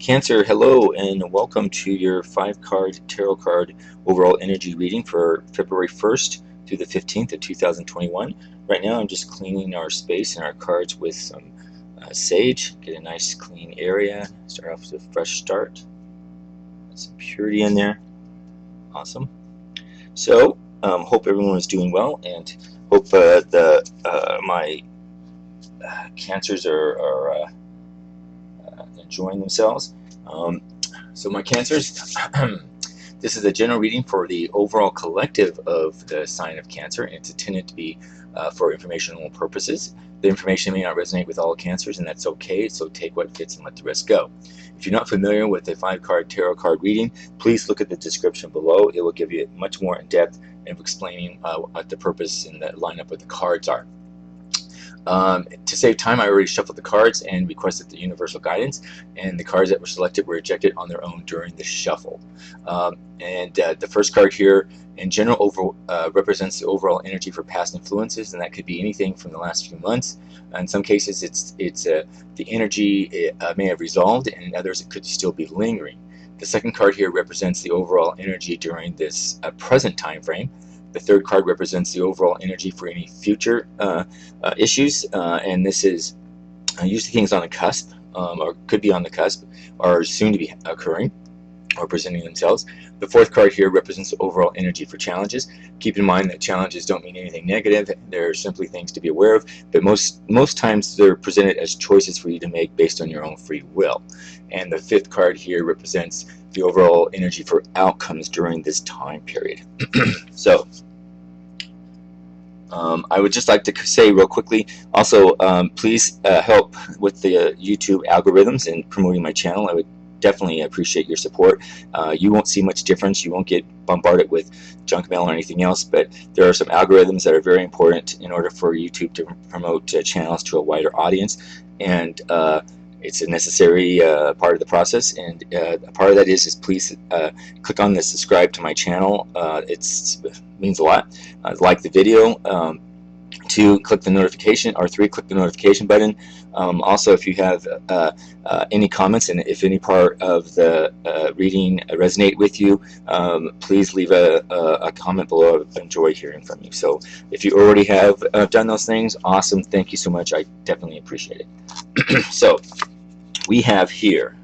Cancer, hello, and welcome to your 5-card tarot card overall energy reading for February 1st through the 15th of 2021. Right now, I'm just cleaning our space and our cards with some sage. Get a nice clean area. Start off with a fresh start. Some purity in there. Awesome. So, hope everyone is doing well, and hope my cancers are enjoying themselves. So my cancers, this is a general reading for the overall collective of the sign of Cancer, and it's intended to be for informational purposes. The information may not resonate with all cancers, and that's okay, so take what fits and let the rest go. If you're not familiar with the 5-card tarot card reading, please look at the description below. It will give you much more in-depth of explaining what the purpose and the lineup of the cards are. To save time, I already shuffled the cards and requested the universal guidance, and the cards that were selected were ejected on their own during the shuffle. The first card here in general represents the overall energy for past influences, and that could be anything from the last few months. In some cases, it's the energy may have resolved, and in others it could still be lingering. The second card here represents the overall energy during this present time frame. The third card represents the overall energy for any future issues, and this is usually things on the cusp, or could be on the cusp, or soon to be occurring, or presenting themselves. The fourth card here represents the overall energy for challenges. Keep in mind that challenges don't mean anything negative. They're simply things to be aware of, but most times they're presented as choices for you to make based on your own free will. And the fifth card here represents the overall energy for outcomes during this time period. So I would just like to say real quickly, also please help with the YouTube algorithms and promoting my channel. I would definitely appreciate your support. You won't see much difference. You won't get bombarded with junk mail or anything else, but there are some algorithms that are very important in order for YouTube to promote channels to a wider audience, and it's a necessary part of the process, and a part of that is please click on the subscribe to my channel. It means a lot. Like the video. 2, click the notification, or 3, click the notification button. Also, if you have any comments, and if any part of the reading resonate with you, please leave a comment below. I enjoy hearing from you. So if you already have done those things, awesome. Thank you so much. I definitely appreciate it. So we have here,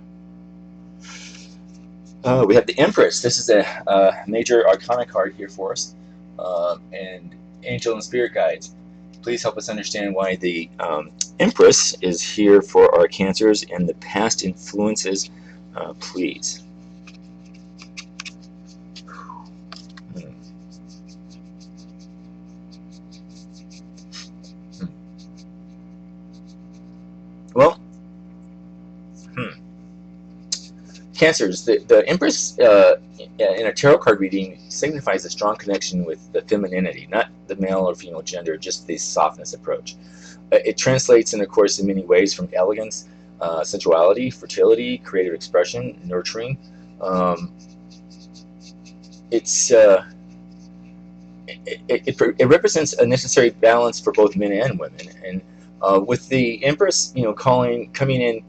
we have the Empress. This is a major arcana card here for us, and angel and spirit guides. Please help us understand why the Empress is here for our cancers and the past influences, please. Well, Cancers, the Empress in a tarot card reading signifies a strong connection with the femininity, not the male or female gender, just the softness approach. It translates in, of course, in many ways from elegance, sensuality, fertility, creative expression, nurturing. It represents a necessary balance for both men and women, and with the Empress, coming in.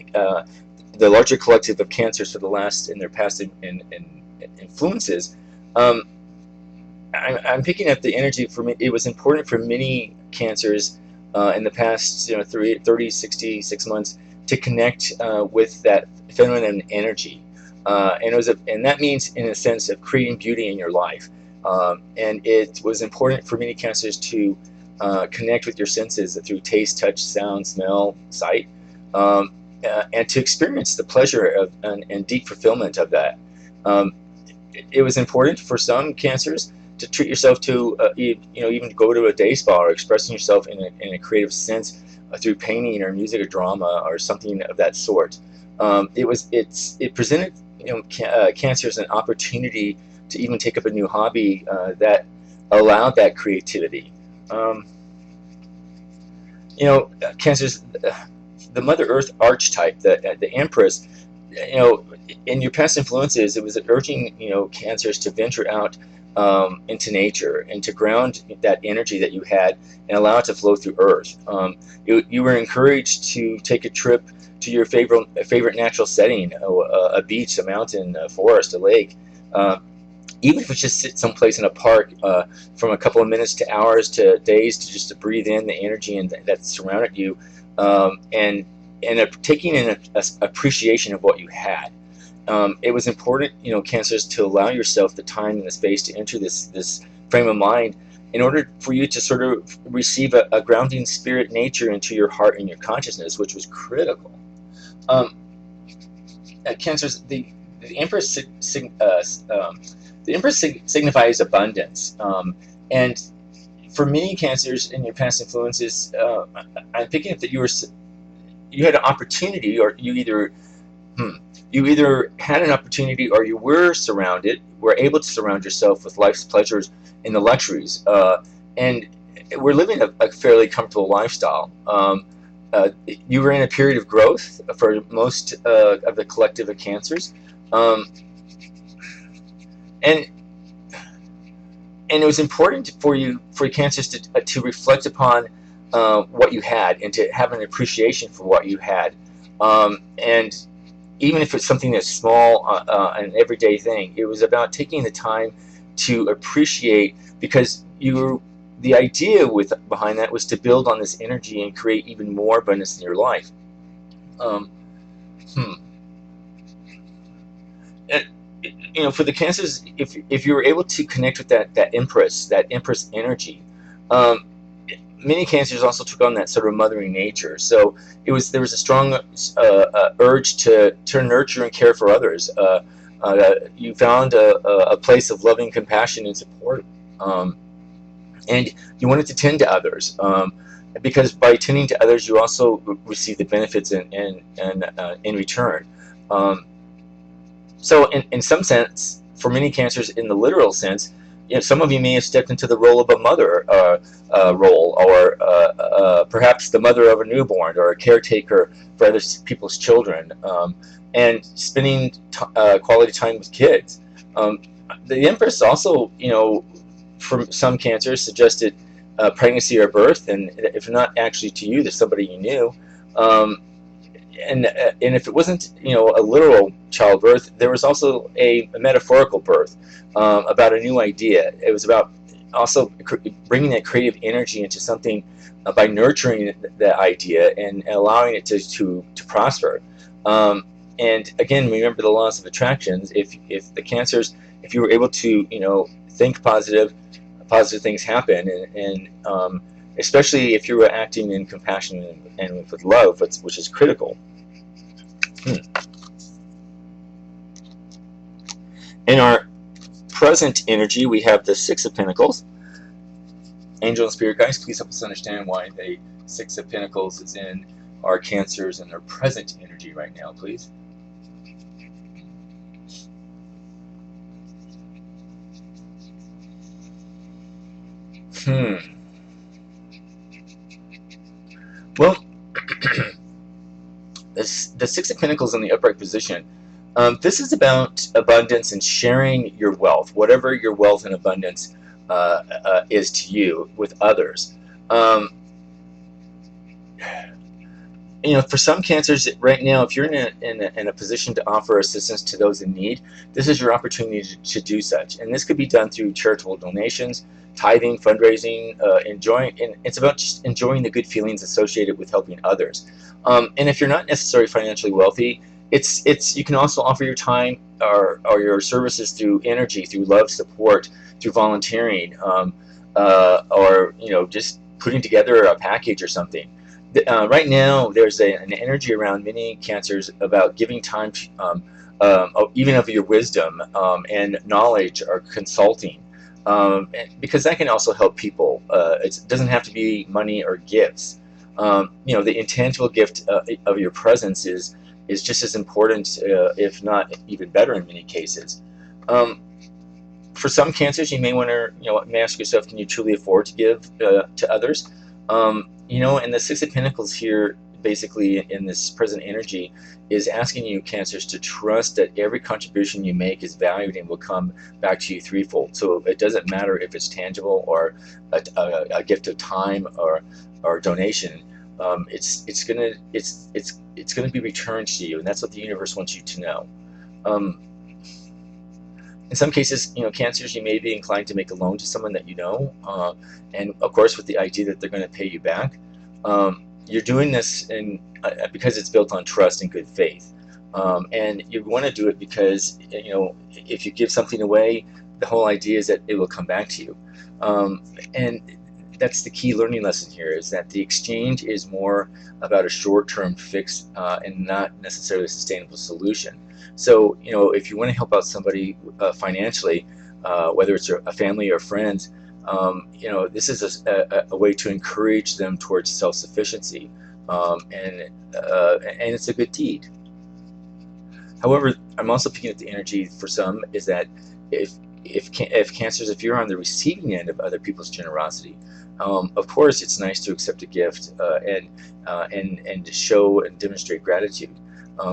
The larger collective of cancers for the last in their past influences, I'm picking up the energy for me. It was important for many cancers in the past 30, 66 months to connect with that feminine energy, and that means in a sense of creating beauty in your life, and it was important for many cancers to connect with your senses through taste, touch, sound, smell, sight, and to experience the pleasure of and deep fulfillment of that. It was important for some cancers to treat yourself to, even go to a day spa or expressing yourself in a creative sense through painting or music or drama or something of that sort. It presented cancers an opportunity to even take up a new hobby that allowed that creativity. Cancers. The Mother Earth archetype, the Empress, in your past influences, it was urging cancers to venture out into nature and to ground that energy that you had and allow it to flow through Earth. You were encouraged to take a trip to your favorite natural setting, a beach, a mountain, a forest, a lake. Even if it's just sit someplace in a park, from a couple of minutes to hours to days, to just to breathe in the energy and that surrounded you, and taking an appreciation of what you had. It was important, Cancers, to allow yourself the time and the space to enter this frame of mind in order for you to sort of receive a grounding spirit nature into your heart and your consciousness, which was critical. Cancers, the Empress signifies abundance, and for many Cancers in your past influences, I'm picking up that you had an opportunity, or you either had an opportunity, or you were able to surround yourself with life's pleasures and the luxuries, and we're living a fairly comfortable lifestyle. You were in a period of growth for most of the collective of Cancers, and it was important for you Cancers to reflect upon what you had and to have an appreciation for what you had, and even if it's something that's small, an everyday thing, it was about taking the time to appreciate, because the idea behind that was to build on this energy and create even more abundance in your life. For the Cancers, if you were able to connect with that Empress energy, many Cancers also took on that sort of mothering nature. So there was a strong urge to nurture and care for others. You found a place of loving compassion and support, and you wanted to tend to others, because by tending to others, you also receive the benefits in return. So in some sense, for many Cancers, in the literal sense, some of you may have stepped into the role of a mother role, or perhaps the mother of a newborn, or a caretaker for other people's children, and spending quality time with kids. The Empress also, for some Cancers, suggested pregnancy or birth, and if not actually to you, to somebody you knew. And if it wasn't, a literal childbirth, there was also a metaphorical birth, about a new idea. It was about also bringing that creative energy into something, by nurturing that idea and allowing it to prosper. And again, remember the laws of attractions. If the Cancers, if you were able to think positive things happen, and especially if you were acting in compassion and with love, which is critical. In our present energy, we have the Six of Pentacles. Angel and Spirit guides, please help us understand why the Six of Pentacles is in our Cancers and their present energy right now, please. Well, the Six of Pentacles in the upright position. This is about abundance and sharing your wealth, whatever your wealth and abundance is to you, with others. For some Cancers right now, if you're in a position to offer assistance to those in need, this is your opportunity to do such. And this could be done through charitable donations, tithing, fundraising, and it's about just enjoying the good feelings associated with helping others. And if you're not necessarily financially wealthy, you can also offer your time or your services through energy, through love, support, through volunteering, or just putting together a package or something. Right now, there's an energy around many Cancers about giving time, even of your wisdom and knowledge, or consulting, because that can also help people. It doesn't have to be money or gifts. The intangible gift of your presence is just as important, if not even better in many cases. For some Cancers, you may want to may ask yourself, can you truly afford to give to others? And the Six of Pentacles here basically in this present energy is asking you, Cancers, to trust that every contribution you make is valued and will come back to you threefold. So it doesn't matter if it's tangible or a gift of time or donation. It's gonna be returned to you, and that's what the universe wants you to know. Um, in some cases, Cancers, you may be inclined to make a loan to someone that you know, and of course, with the idea that they're going to pay you back. You're doing this because it's built on trust and good faith, and you want to do it because if you give something away, the whole idea is that it will come back to you, and that's the key learning lesson here: is that the exchange is more about a short-term fix and not necessarily a sustainable solution. So, if you want to help out somebody financially, whether it's a family or friends, this is a way to encourage them towards self-sufficiency, and it's a good deed. However, I'm also picking up the energy for some is that if Cancers, if you're on the receiving end of other people's generosity, of course it's nice to accept a gift and to show and demonstrate gratitude,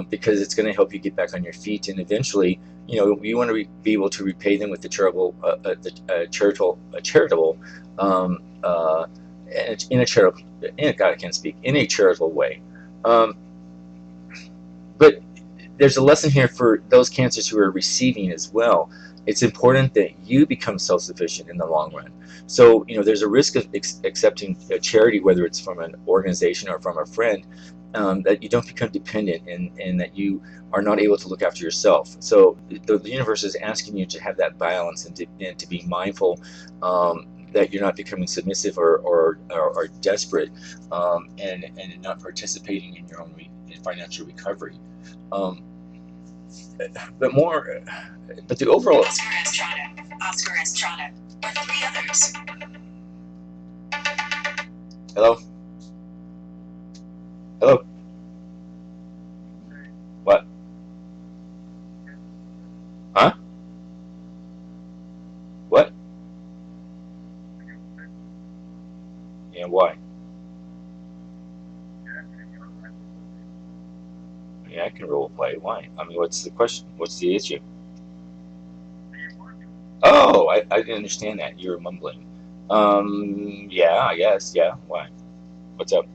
because it's going to help you get back on your feet, and eventually, you want to be able to repay them with the charitable, in a charitable, God, I can't speak, in a charitable way. But there's a lesson here for those Cancers who are receiving as well. It's important that you become self-sufficient in the long run. So, there's a risk of accepting a charity, whether it's from an organization or from a friend, that you don't become dependent and that you are not able to look after yourself. So the universe is asking you to have that balance and to be mindful that you're not becoming submissive or desperate, and not participating in your own financial recovery. Um, but the overall. Oscar Estrada, or three others. Hello? Hello? What? Huh? What? And why? Yeah, I can role play. Why? I mean, what's the question? What's the issue? Oh, I didn't understand that. You were mumbling. Yeah, I guess. Yeah. Why? What's up?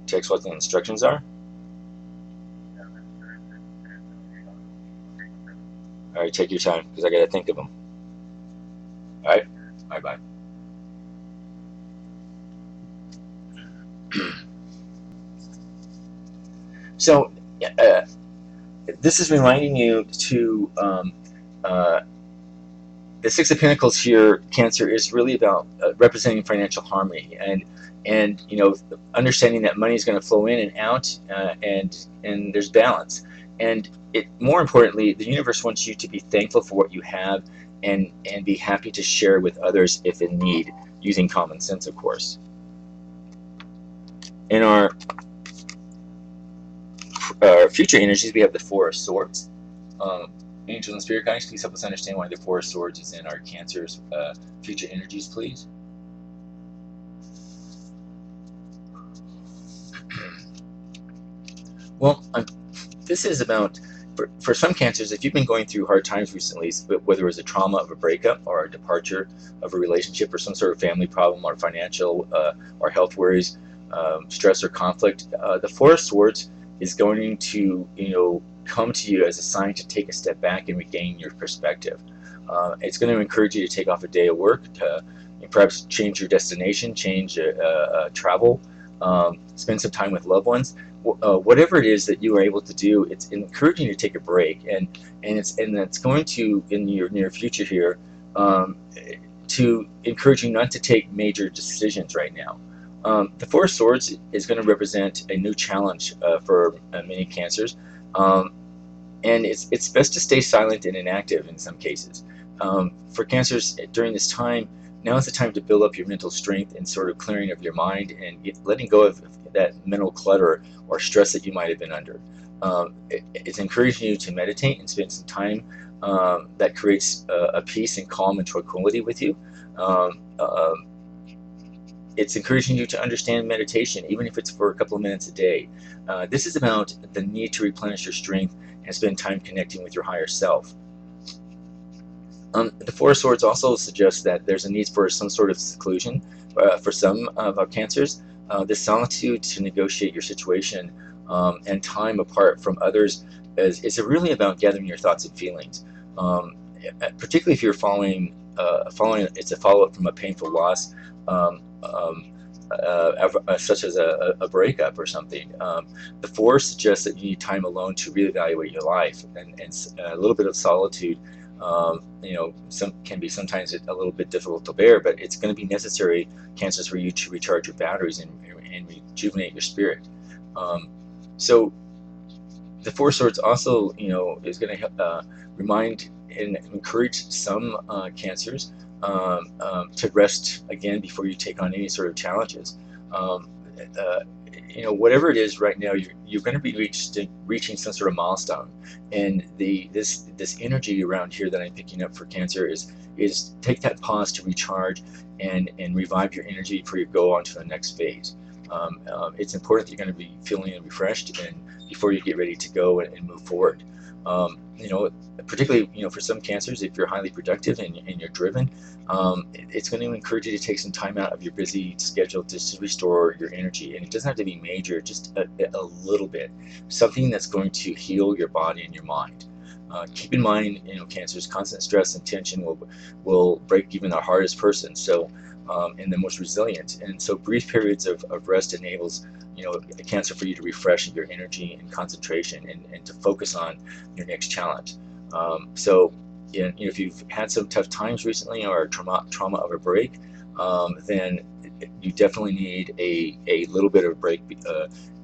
Text what the instructions are? All right, take your time because I got to think of them. All right? Bye bye. So, uh, this is reminding you to uh, the Six of Pentacles here, Cancer, is really about representing financial harmony and understanding that money is going to flow in and out, and there's balance. And more importantly, the universe wants you to be thankful for what you have and be happy to share with others if in need, using common sense, of course. In our future energies, we have the Four of Swords. Angels and Spirit Guides, please help us understand why the Four of Swords is in our Cancer's future energies, please. Well, this is about, for some Cancers, if you've been going through hard times recently, whether it was a trauma of a breakup or a departure of a relationship or some sort of family problem or financial or health worries, stress or conflict, the Four of Swords is going to come to you as a sign to take a step back and regain your perspective. It's going to encourage you to take off a day of work, to perhaps change your destination, change travel, spend some time with loved ones. Whatever it is that you are able to do, it's encouraging you to take a break, and it's going to, in your near future here, to encourage you not to take major decisions right now. The Four of Swords is going to represent a new challenge for many Cancers, and it's best to stay silent and inactive in some cases. For Cancers during this time, now is the time to build up your mental strength and sort of clearing of your mind and letting go of that mental clutter or stress that you might have been under. It's encouraging you to meditate and spend some time that creates a peace and calm and tranquility with you. It's encouraging you to understand meditation, even if it's for a couple of minutes a day. This is about the need to replenish your strength and spend time connecting with your higher self. The Four of Swords also suggests that there's a need for some sort of seclusion for some of our cancers. This solitude to negotiate your situation and time apart from others is really about gathering your thoughts and feelings. Particularly if you're following, it's a follow-up from a painful loss, such as a breakup or something. The Four suggests that you need time alone to reevaluate your life, and a little bit of solitude can be sometimes a little bit difficult to bear, but it's going to be necessary, Cancers, for you to recharge your batteries and rejuvenate your spirit. So the Four Swords also, is going to remind and encourage some Cancers to rest again before you take on any sort of challenges. Whatever it is right now, you're going to be reaching some sort of milestone, and this energy around here that I'm picking up for Cancer is take that pause to recharge and revive your energy before you go on to the next phase. It's important that you're going to be feeling refreshed and before you get ready to go and move forward. Particularly, for some Cancers, if you're highly productive and you're driven, it's going to encourage you to take some time out of your busy schedule just to restore your energy. And it doesn't have to be major, just a little bit, something that's going to heal your body and your mind. Keep in mind, Cancers, constant stress and tension will break even the hardest person, and the most resilient. And so brief periods of rest enables a Cancer for you to refresh your energy and concentration and to focus on your next challenge. If you've had some tough times recently or trauma of a break, then you definitely need a little bit of a break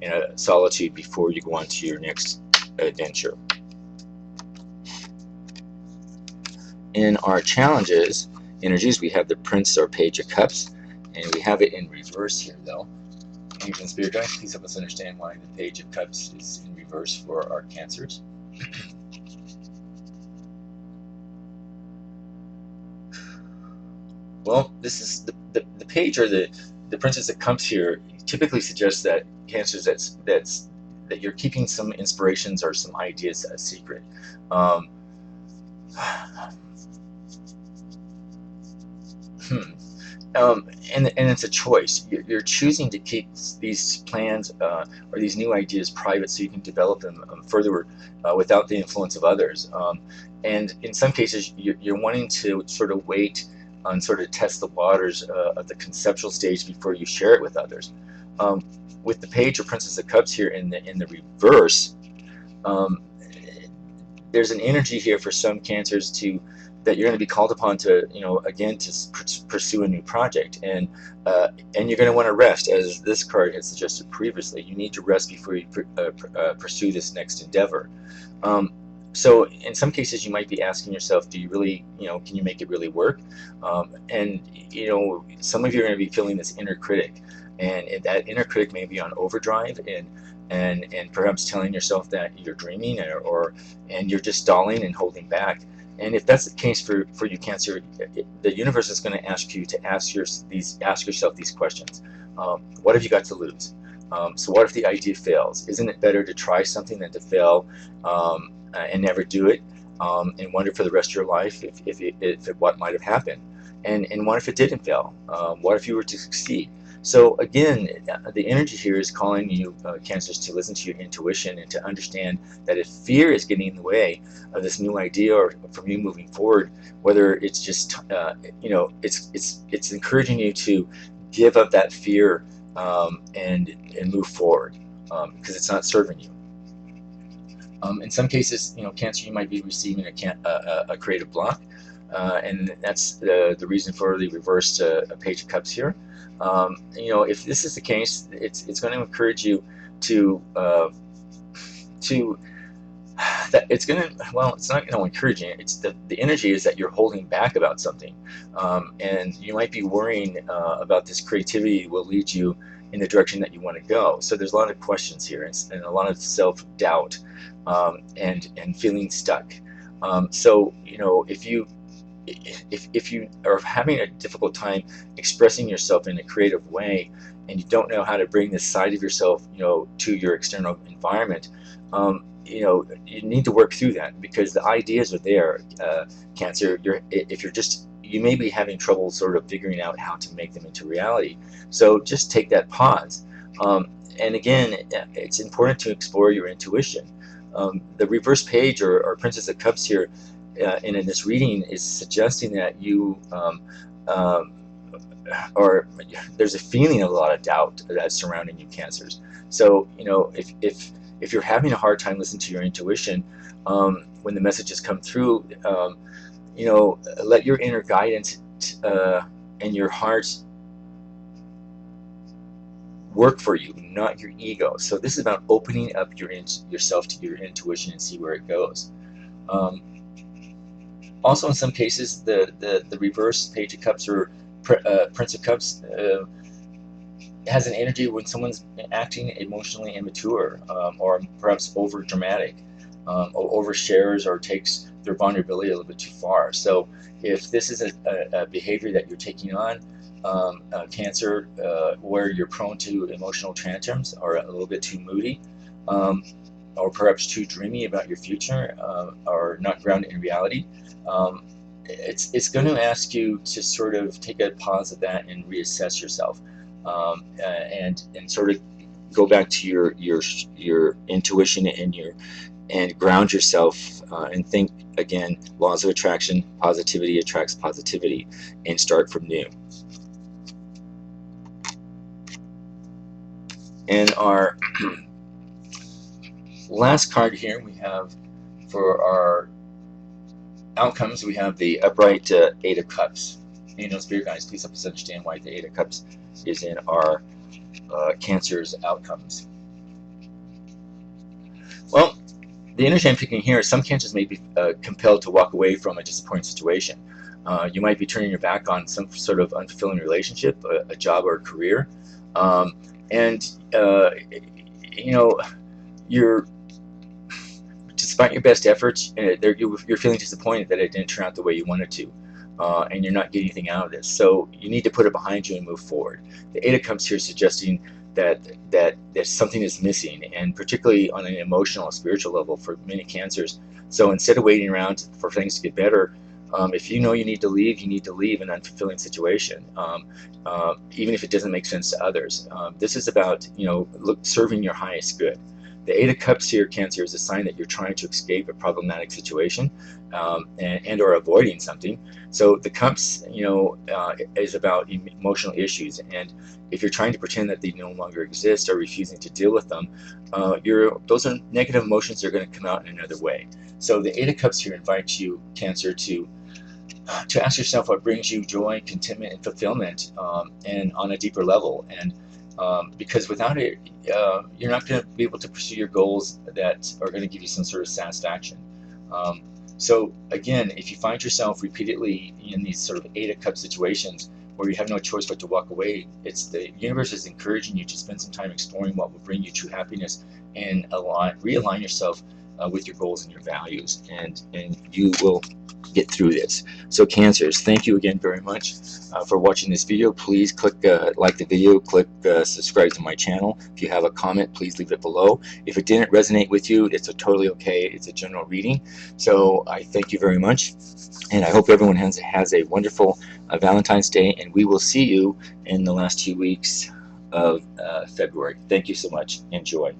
and a solitude before you go on to your next adventure. In our challenges energies, we have the Prince or Page of Cups, and we have it in reverse here, though. Angels and Spirit Guides, please help us understand why the Page of Cups is in reverse for our Cancers. Well, this is the page, or the Princess of Cups here typically suggests that Cancers that you're keeping some inspirations or some ideas a secret. And it's a choice. You're choosing to keep these plans or these new ideas private so you can develop them further without the influence of others. And in some cases, you're wanting to sort of wait and sort of test the waters of the conceptual stage before you share it with others. With the Page or Princess of Cups here in the reverse, there's an energy here for some Cancers that you're going to be called upon to, again, to pursue a new project, and you're going to want to rest, as this card had suggested previously. You need to rest before you pursue this next endeavor. So in some cases, you might be asking yourself, do you really, can you make it really work? And some of you are going to be feeling this inner critic, and that inner critic may be on overdrive and perhaps telling yourself that you're dreaming and you're just stalling and holding back. And if that's the case for you, Cancer, the universe is going to ask you to ask yourself these questions. What have you got to lose? So what if the idea fails? Isn't it better to try something than to fail and never do it, and wonder for the rest of your life if what might have happened? And what if it didn't fail? What if you were to succeed? So again, the energy here is calling you, Cancers, to listen to your intuition and to understand that if fear is getting in the way of this new idea or from you moving forward, whether it's just, it's encouraging you to give up that fear and move forward because it's not serving you. In some cases, Cancer, you might be receiving a creative block, and that's the reason for the reversed Page of Cups here. If this is the case, it's going to encourage you to that it's going to, well, it's not going to encourage you. It's the energy is that you're holding back about something, and you might be worrying about this creativity will lead you in the direction that you want to go. So there's a lot of questions here and a lot of self-doubt and feeling stuck. So if you if you are having a difficult time expressing yourself in a creative way, and you don't know how to bring this side of yourself, to your external environment, you need to work through that, because the ideas are there. Cancer, you may be having trouble sort of figuring out how to make them into reality. So just take that pause. And again, it's important to explore your intuition. The reverse page, or Princess of Cups here, in this reading, is suggesting that or there's a feeling of a lot of doubt that's surrounding you, Cancers. So if you're having a hard time listening to your intuition, when the messages come through, let your inner guidance and your heart work for you, not your ego. So this is about opening up yourself to your intuition and see where it goes. Also, in some cases, the reverse Page of Cups, or Prince of Cups, has an energy when someone's acting emotionally immature, or perhaps over dramatic, or overshares, or takes their vulnerability a little bit too far. So if this is a behavior that you're taking on, Cancer, where you're prone to emotional tantrums, or a little bit too moody, or perhaps too dreamy about your future, or not grounded in reality, it's going to ask you to sort of take a pause of that and reassess yourself, and sort of go back to your intuition and ground yourself, and think again, laws of attraction, positivity attracts positivity, and start from new. And our last card here, we have for our outcomes, we have the upright Eight of Cups. Spirit guides, please help us understand why the Eight of Cups is in our Cancer's outcomes. Well, the energy I'm picking here is some Cancers may be compelled to walk away from a disappointing situation. You might be turning your back on some sort of unfulfilling relationship, a job, or a career, and you're, despite your best efforts, you're feeling disappointed that it didn't turn out the way you wanted to, and you're not getting anything out of this. So you need to put it behind you and move forward. The Eight of Cups here is suggesting that something is missing, and particularly on an emotional and spiritual level for many Cancers. So instead of waiting around for things to get better, if you know you need to leave an unfulfilling situation, even if it doesn't make sense to others. This is about serving your highest good. The Eight of Cups here, Cancer, is a sign that you're trying to escape a problematic situation, and or avoiding something. So the Cups, is about emotional issues, and if you're trying to pretend that they no longer exist or refusing to deal with them, those are negative emotions that are going to come out in another way. So the Eight of Cups here invites you, Cancer, to ask yourself what brings you joy, contentment, and fulfillment, and on a deeper level. And because without it, you're not going to be able to pursue your goals that are going to give you some sort of satisfaction. So again, if you find yourself repeatedly in these sort of Eight of Cups situations where you have no choice but to walk away, the universe is encouraging you to spend some time exploring what will bring you true happiness, and realign yourself with your goals and your values, and you will get through this. So Cancers, thank you again very much for watching this video. Please click like the video, click subscribe to my channel. If you have a comment, please leave it below. If it didn't resonate with you, it's totally okay. It's a general reading. So I thank you very much, and I hope everyone has a wonderful Valentine's Day, and we will see you in the last 2 weeks of February. Thank you so much. Enjoy.